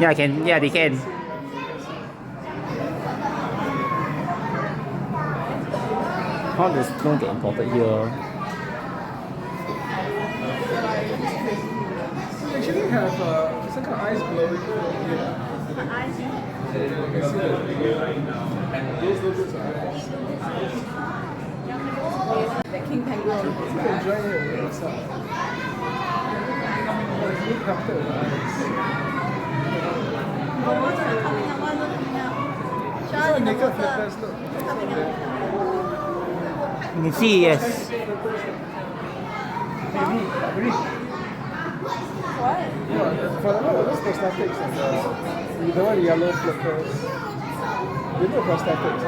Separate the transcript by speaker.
Speaker 1: Yeah, can. Yeah, they can. How does snow get imported here?
Speaker 2: We actually have some kind of ice blowing here.
Speaker 3: Ice.
Speaker 2: You can see that. Those logos are ice.
Speaker 3: The king kangaroo.
Speaker 2: You can join here inside. It's really crafted with ice.
Speaker 3: One's coming out, one's not coming out.
Speaker 2: These
Speaker 3: Sean,
Speaker 2: are
Speaker 3: in the
Speaker 2: naked
Speaker 3: water.
Speaker 2: flippers, look.
Speaker 3: Coming out.
Speaker 1: You can see, yes.
Speaker 3: What?
Speaker 2: Yeah, for the those prosthetics and the one yellow flippers. They look prosthetics.